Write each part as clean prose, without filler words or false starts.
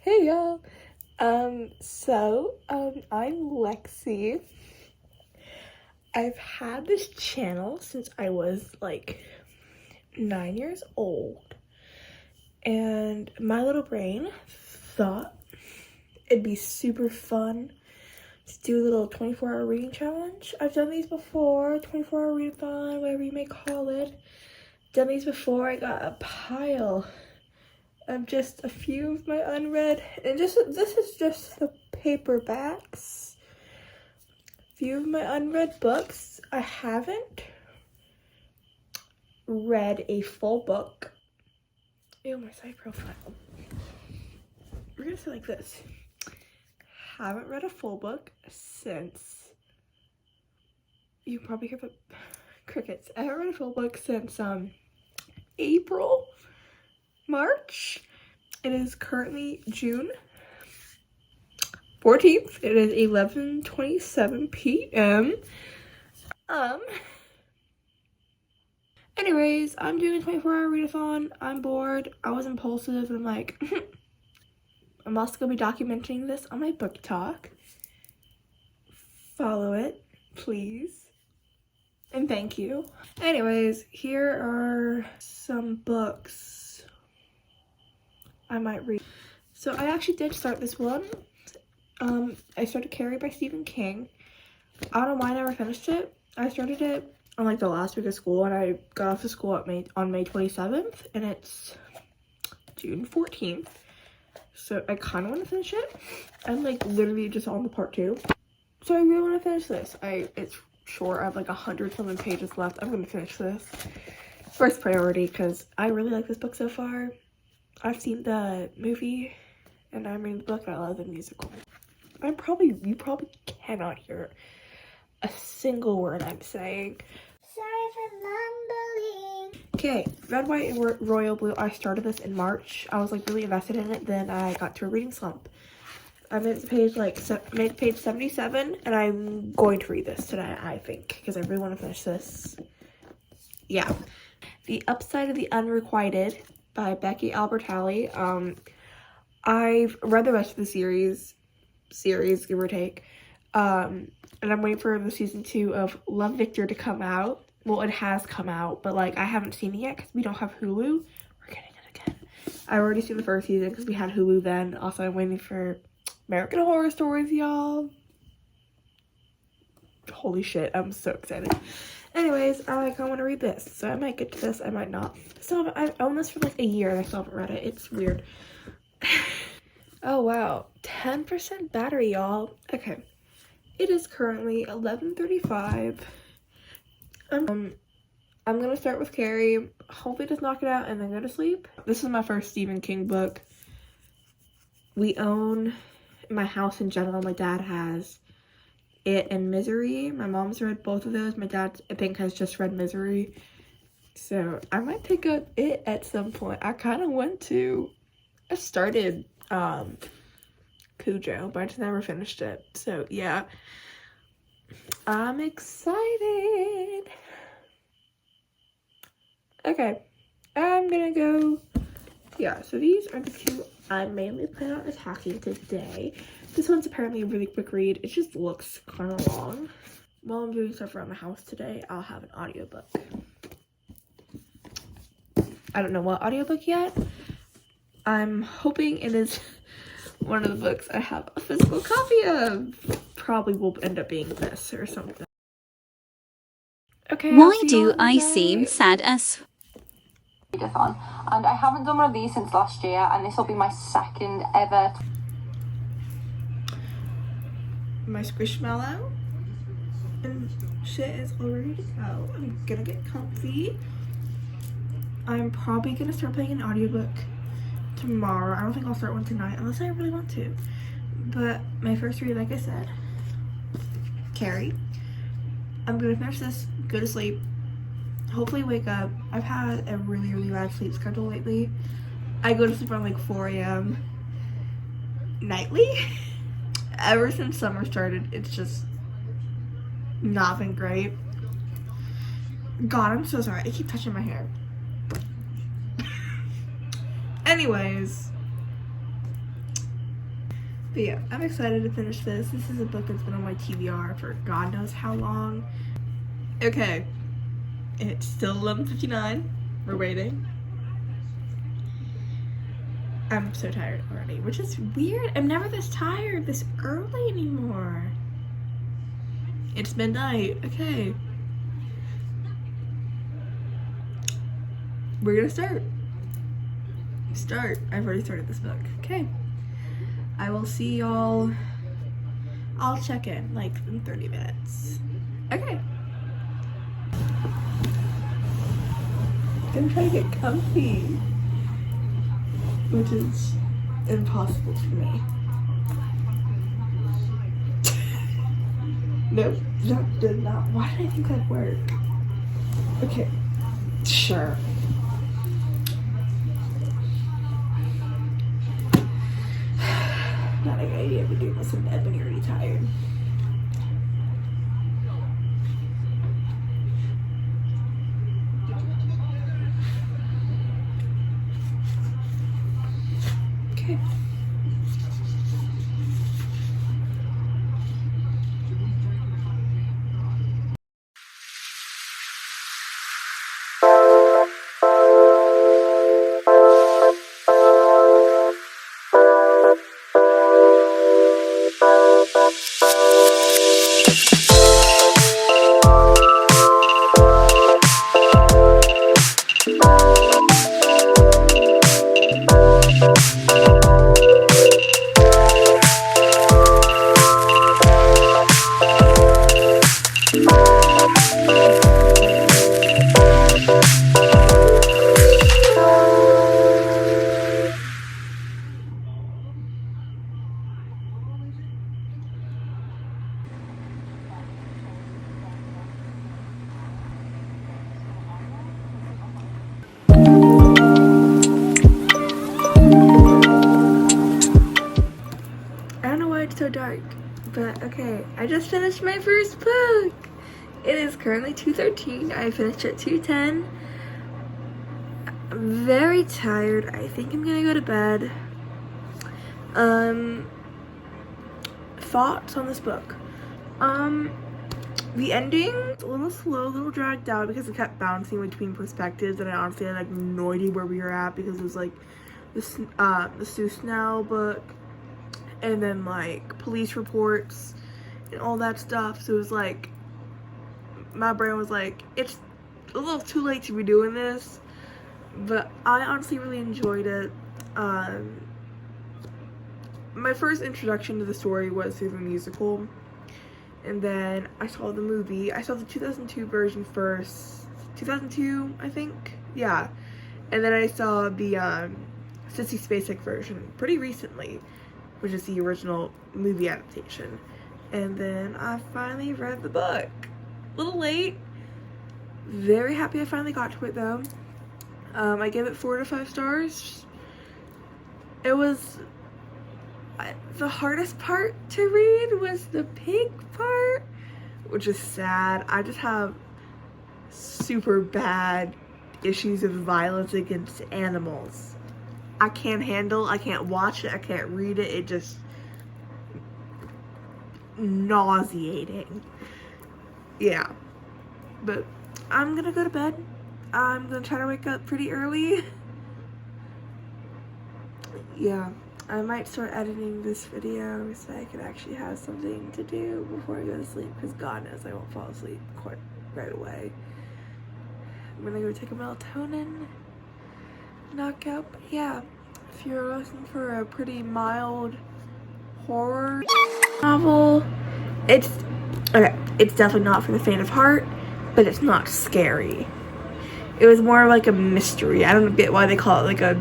Hey y'all. I'm Lexi. I've had this channel since I was like 9 years old, and my little brain thought it'd be super fun to do a little 24-hour reading challenge. I've done these before, 24-hour readathon, whatever you may call it. Done these before. I got a pile of just a few of my unread, and this is just the paperbacks. A few of my unread books. I haven't read a full book. Ew, my side profile. We're gonna say like this. Haven't read a full book since, you probably hear the crickets. I haven't read a full book since April, March. It is currently June 14th. It is 11:27 p.m. Anyways, I'm doing a 24-hour readathon. I'm bored. I was impulsive, and I'm like, I'm also gonna be documenting this on my BookTok. Follow it, please. And thank you. Anyways, here are some books I might read. So I actually did start this one. I started Carrie by Stephen King. I don't know why I never finished it. I started it on like the last week of school, and I got off of school on May 27th, and it's June 14th. So I kind of want to finish it. I'm like literally just on the part 2. So I really want to finish this. It's short. I have like 100-something pages left. I'm going to finish this. First priority, because I really like this book so far. I've seen the movie, and I'm reading the book, and I love the musical. You probably cannot hear a single word I'm saying. Sorry for mumbling. Okay, Red, White, and Royal Blue. I started this in March. I was like really invested in it. Then I got to a reading slump. I made it to page 77, and I'm going to read this today, I think, because I really want to finish this. Yeah. The Upside of the Unrequited by Becky Albertalli. I've read the rest of the series, give or take. And I'm waiting for the season 2 of Love Victor to come out. Well, it has come out, but like I haven't seen it yet because we don't have Hulu. We're getting it again. I've already seen the first season because we had Hulu then. Also, I'm waiting for American Horror Stories, y'all. Holy shit, I'm so excited. Anyways, I want to read this, so I might get to this, I might not. So I've owned this for like a year and I still haven't read it. It's weird. Oh wow, 10% battery, y'all. Okay, it is currently 11:35. I'm gonna start with Carrie. Hopefully just knock it out and then go to sleep. This is my first Stephen King book. We own, my house in general, my dad has It and Misery. My mom's read both of those. My dad, I think, has just read Misery. So I might pick up It at some point. I started Cujo, but I just never finished it. So yeah, I'm excited. Okay, I'm gonna go. Yeah, so these are the 2 I mainly plan on attacking today. This one's apparently a really quick read. It just looks kind of long. While I'm doing stuff around the house today, I'll have an audiobook. I don't know what audiobook yet. I'm hoping it is one of the books I have a physical copy of. Probably will end up being this or something. Okay. Why do I seem sad as Readathon, and I haven't done one of these since last year, and this will be my second ever. My squishmallow and shit is all ready to go. I'm gonna get comfy. I'm probably gonna start playing an audiobook tomorrow. I don't think I'll start one tonight unless I really want to. But my first read, like I said, Carrie. I'm gonna finish this, go to sleep, hopefully wake up. I've had a really, really bad sleep schedule lately. I go to sleep around like 4 a.m. nightly. Ever since summer started, it's just not been great. God, I'm so sorry. I keep touching my hair. Anyways, But yeah, I'm excited to finish this. This is a book that's been on my TBR for God knows how long. Okay, it's still 11:59. We're waiting. I'm so tired already, which is weird. I'm never this tired this early anymore. It's midnight. Okay. We're gonna start. I've already started this book. Okay. I will see y'all. I'll check in like in 30 minutes. Okay. I'm trying to get comfy, which is impossible for me. Nope, that did not. Why did I think that'd work? Okay, sure. Not a good idea to be doing this in bed when you're already tired. Okay. So dark, but okay, I just finished my first book. It is currently 2:13. I finished at 2:10. I'm very tired. I think I'm gonna go to bed. Thoughts on this book. The ending was a little slow, a little dragged out because it kept bouncing between perspectives, and I honestly had like no idea where we were at because it was like the Sue Snell book, and then like police reports and all that stuff. So it was like, my brain was like, it's a little too late to be doing this, but I honestly really enjoyed it. My first introduction to the story was through the musical, and then I saw the movie. I saw the 2002 version first. 2002, I think? Yeah. And then I saw the Sissy Spacek version pretty recently, which is the original movie adaptation. And then I finally read the book. A little late. Very happy I finally got to it though. I gave it 4 to 5 stars. It was, the hardest part to read was the pig part, which is sad. I just have super bad issues of violence against animals. I can't watch it, I can't read it. It just nauseating. Yeah. But I'm gonna go to bed. I'm gonna try to wake up pretty early. Yeah. I might start editing this video so I can actually have something to do before I go to sleep, because God knows I won't fall asleep quite right away. I'm gonna go take a melatonin knockout. But yeah, if you're looking for a pretty mild horror novel, it's definitely not for the faint of heart, but it's not scary. It was more like a mystery. I don't get why they call it like a,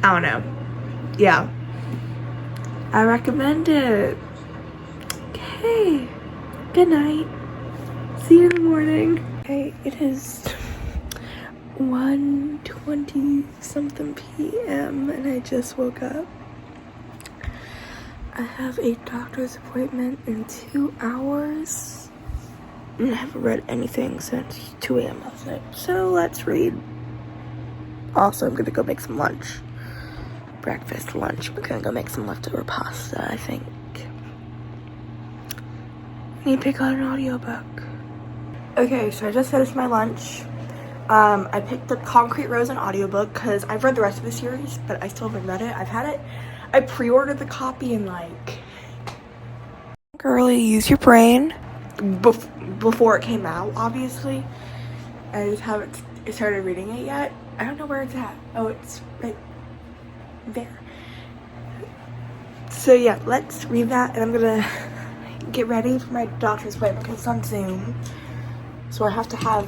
I don't know. Yeah, I recommend it. Okay, good night. See you in the morning. Okay, it is 1:20 something p.m. and I just woke up. I have a doctor's appointment in 2 hours. And I haven't read anything since 2 a.m. last night. So let's read. Also, I'm gonna go make some lunch. breakfast, lunch. We're gonna go make some leftover pasta, I think. I need to pick out an audiobook. Okay, so I just finished my lunch. I picked up Concrete Rose an audiobook because I've read the rest of the series, but I still haven't read it. I pre-ordered the copy and like, girly, use your brain before it came out, obviously. I just haven't started reading it yet. I don't know where it's at. Oh, it's right there. So yeah, let's read that, and I'm gonna get ready for my doctor's appointment because it's on Zoom. So I have to have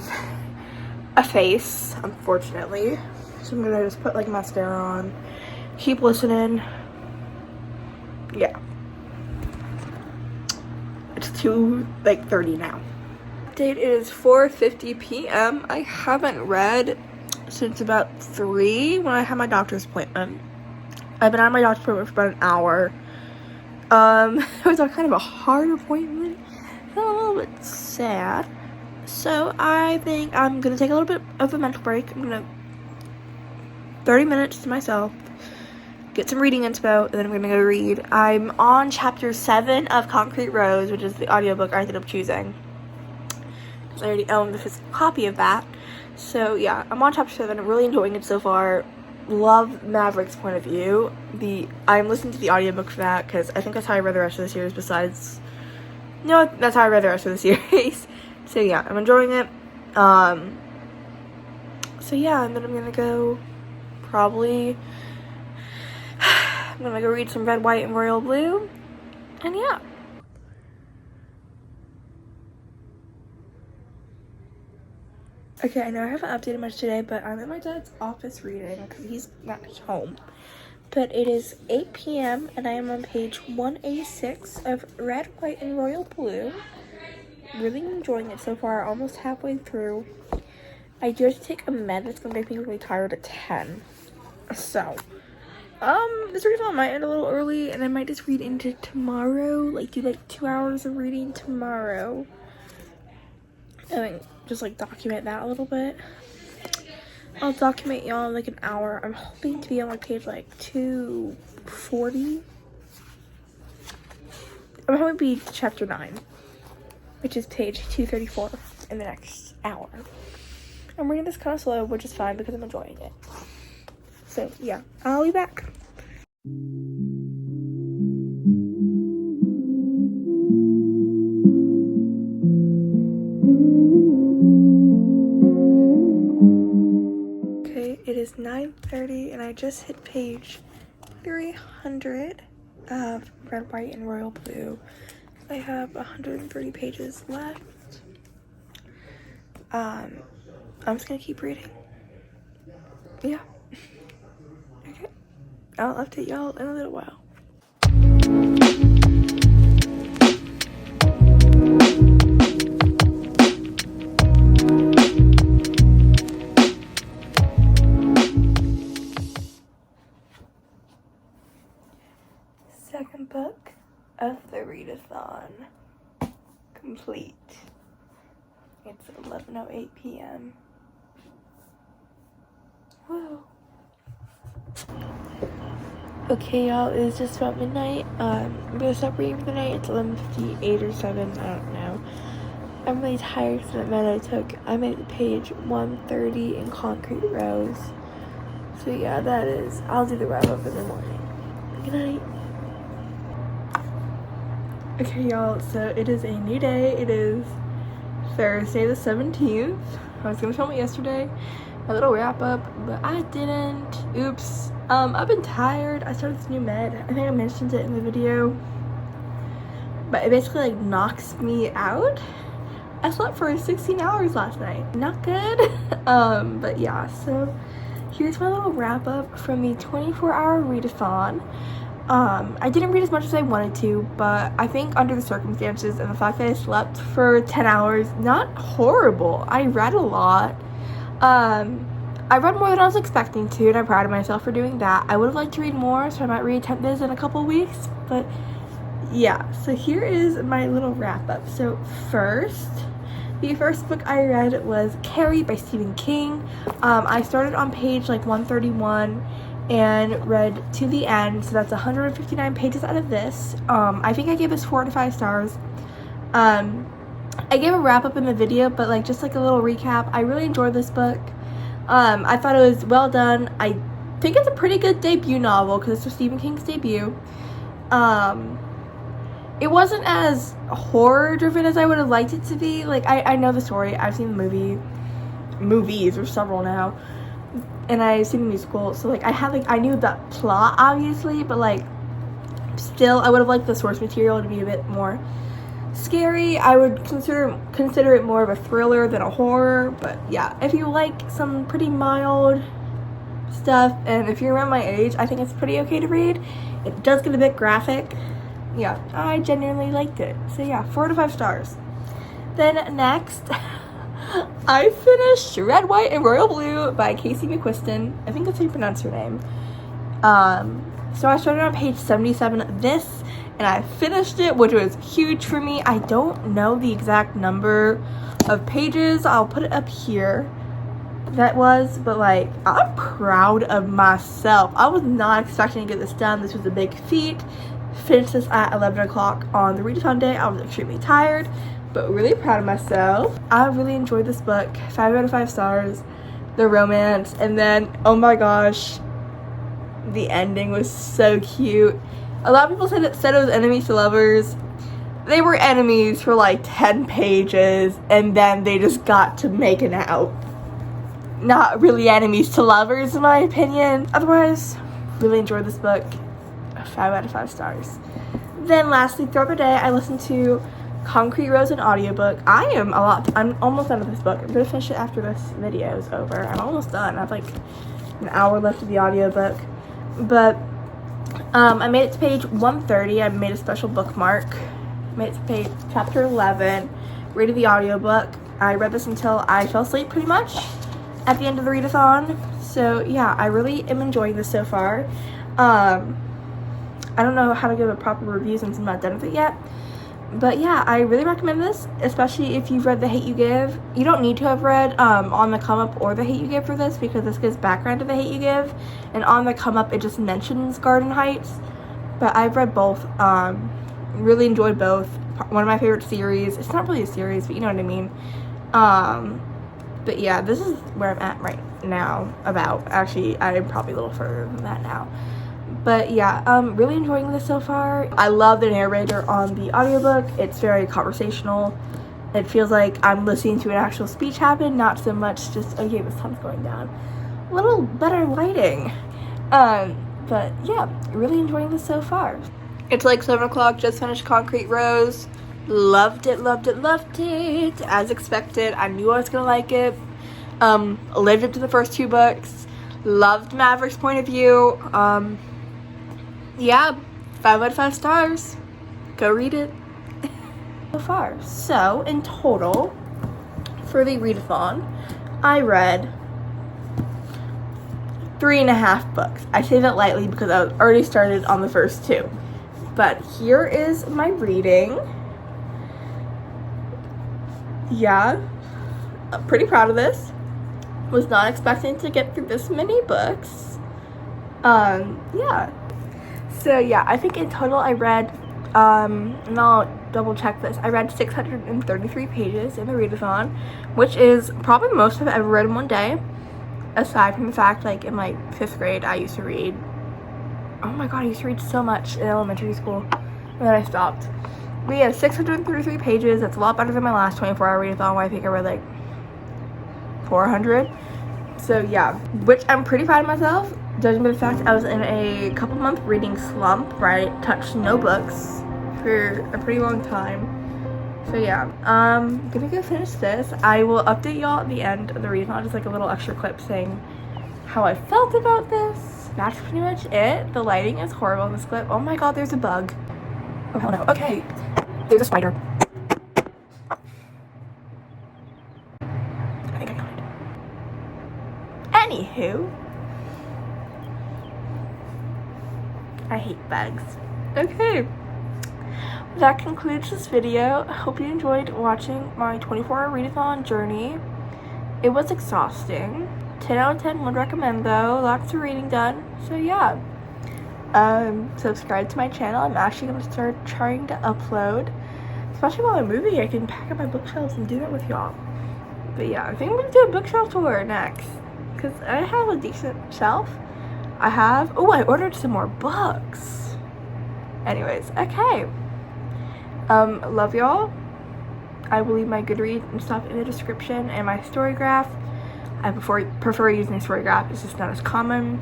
a face, unfortunately. So I'm gonna just put like mascara on, keep listening. Yeah. It's 2:30 now. Date is 4:50 p.m. I haven't read since about 3 when I had my doctor's appointment. I've been at my doctor's appointment for about an hour. It was a kind of a hard appointment. I'm a little bit sad. So I think I'm gonna take a little bit of a mental break. I'm gonna 30 minutes to myself, get some reading inspo, and then I'm gonna go read. I'm on chapter 7 of Concrete Rose, which is the audiobook I ended up choosing. I already own the physical copy of that. So yeah, I'm on chapter 7. I'm really enjoying it so far. Love Maverick's point of view. I'm listening to the audiobook for that because I think that's how I read the rest of the series besides... No, that's how I read the rest of the series. So yeah, I'm enjoying it. So yeah, and then I'm gonna go probably... I'm gonna go read some Red, White, and Royal Blue. And yeah. Okay, I know I haven't updated much today, but I'm at my dad's office reading because he's not home. But it is 8 p.m. and I am on page 186 of Red, White, and Royal Blue. Really enjoying it so far, almost halfway through. I do have to take a med that's going to make me really tired at 10. So, this readathon might end a little early and I might just read into tomorrow. Like, do like 2 hours of reading tomorrow. And then just like document that a little bit. I'll document y'all in like an hour. I'm hoping to be on like page like 240. I'm hoping to be chapter 9, which is page 234 in the next hour. I'm reading this kind of slow, which is fine because I'm enjoying it. So yeah, I'll be back. It is 9:30 and I just hit page 300 of Red, White, and Royal Blue. I have 130 pages left. I'm just gonna keep reading. Yeah. Okay. I'll update y'all in a little while. Second book of the readathon complete. It's 11:08 p.m. Whoa. Okay, y'all, it's just about midnight. I'm gonna stop reading for the night. It's 11:58 or 7, I don't know. I'm really tired because I made it to page 130 in Concrete Rose. So yeah, that is, I'll do the wrap up in the morning. Good night. Okay, y'all, so it is a new day. It is Thursday the 17th. I was gonna film it yesterday, a little wrap up, but I didn't. Oops. I've been tired. I started this new med. I think I mentioned it in the video, but it basically like knocks me out. I slept for 16 hours last night. Not good. But yeah, so here's my little wrap up from the 24-hour readathon. I didn't read as much as I wanted to, but I think under the circumstances and the fact that I slept for 10 hours, not horrible. I read a lot. I read more than I was expecting to, and I'm proud of myself for doing that. I would have liked to read more, so I might reattempt this in a couple weeks, but yeah. So here is my little wrap up. So the first book I read was Carrie by Stephen King. I started on page like 131, and read to the end. So that's 159 pages out of this. I think I gave this 4 to 5 stars. I gave a wrap up in the video, but like just like a little recap. I really enjoyed this book. I thought it was well done. I think it's a pretty good debut novel because it's Stephen King's debut. It wasn't as horror driven as I would have liked it to be. Like I know the story. I've seen the movies, there's several now, and I've seen the musical. So like I knew the plot obviously, but like still I would have liked the source material to be a bit more scary. I would consider it more of a thriller than a horror. But yeah, if you like some pretty mild stuff and if you're around my age, I think it's pretty okay to read. It does get a bit graphic. Yeah, I genuinely liked it. So yeah, 4 to 5 stars. Then next, I finished Red, White, and Royal Blue by Casey McQuiston. I think that's how you pronounce her name. So I started on page 77 of this, and I finished it, which was huge for me. I don't know the exact number of pages. I'll put it up here. That was, but like, I'm proud of myself. I was not expecting to get this done. This was a big feat. Finished this at 11 o'clock on the readathon day. I was extremely tired, but really proud of myself. I really enjoyed this book. 5 out of 5 stars. The romance, and then, oh my gosh, the ending was so cute. A lot of people said it was enemies to lovers. They were enemies for like 10 pages, and then they just got to making out. Not really enemies to lovers, in my opinion. Otherwise, really enjoyed this book. 5 out of 5 stars. Then lastly, throughout the day, I listened to Concrete Rose, an audiobook. I'm almost done with this book. I'm gonna finish it after this video is over. I'm almost done. I have like an hour left of the audiobook. But I made it to page 130. I made a special bookmark. Made it to page chapter 11. Read the audiobook. I read this until I fell asleep pretty much at the end of the readathon. So yeah, I really am enjoying this so far. I don't know how to give a proper review since I'm not done with it yet. But yeah, I really recommend this, especially if you've read The Hate U Give. You don't need to have read On the Come Up or The Hate U Give for this, because this gives background to The Hate U Give. And On the Come Up, it just mentions Garden Heights. But I've read both. Really enjoyed both. One of my favorite series. It's not really a series, but you know what I mean. But yeah, this is where I'm at right now. Actually, I'm probably a little further than that now. But yeah, really enjoying this so far. I love the narrator on the audiobook. It's very conversational. It feels like I'm listening to an actual speech happen, not so much just, okay, the sun's going down. A little better lighting. But yeah, really enjoying this so far. It's like 7 o'clock, just finished Concrete Rose. Loved it, loved it, loved it. As expected, I knew I was gonna like it. Lived up to the first 2 books. Loved Maverick's point of view. Yeah, 5 out of 5 stars. Go read it. So far. So, in total, for the readathon, I read 3.5 books. I say that lightly because I was already started on the first 2. But here is my reading. Yeah, I'm pretty proud of this. Was not expecting to get through this many books. Yeah. So yeah, I think in total I read, and I'll double check this, I read 633 pages in the readathon, which is probably the most I've ever read in one day, aside from the fact, like, in like 5th grade, I used to read, oh my god, I used to read so much in elementary school, and then I stopped. We have 633 pages. That's a lot better than my last 24-hour readathon, where I think I read like 400. So yeah, which I'm pretty proud of myself, judging by the fact I was in a couple-month reading slump where I touched no books for a pretty long time. So yeah, I'm gonna go finish this. I will update y'all at the end of the readathon, just like a little extra clip saying how I felt about this. That's pretty much it. The lighting is horrible in this clip. Oh my god, there's a bug. Oh hell no. Okay, there's a spider. I think I got it. Anywho, I hate bugs. Okay, that concludes this video. I hope you enjoyed watching my 24-hour readathon journey. It was exhausting, 10 out of 10 would recommend though. Lots of reading done. So yeah. Subscribe to my channel. I'm actually going to start trying to upload. Especially while I'm moving, I can pack up my bookshelves and do that with y'all. But yeah, I think I'm going to do a bookshelf tour next. Because I have a decent shelf. I ordered some more books. Anyways, okay. Love y'all. I will leave my Goodreads and stuff in the description and my Storygraph. I prefer using Storygraph. It's just not as common.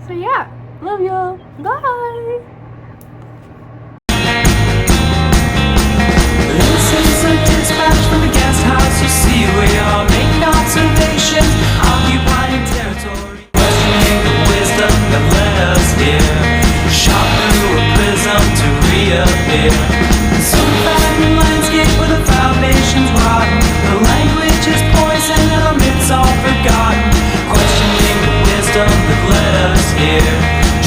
So yeah, love y'all. Bye. This is a dispatch from the guest house. You see, we are making observations, occupying territory, questioning the wisdom that led us here. Shot through a prism to reappear. Some flattened landscape where the foundation's rotten. The language is poison and our myths are forgotten. Questioning the wisdom that led us here.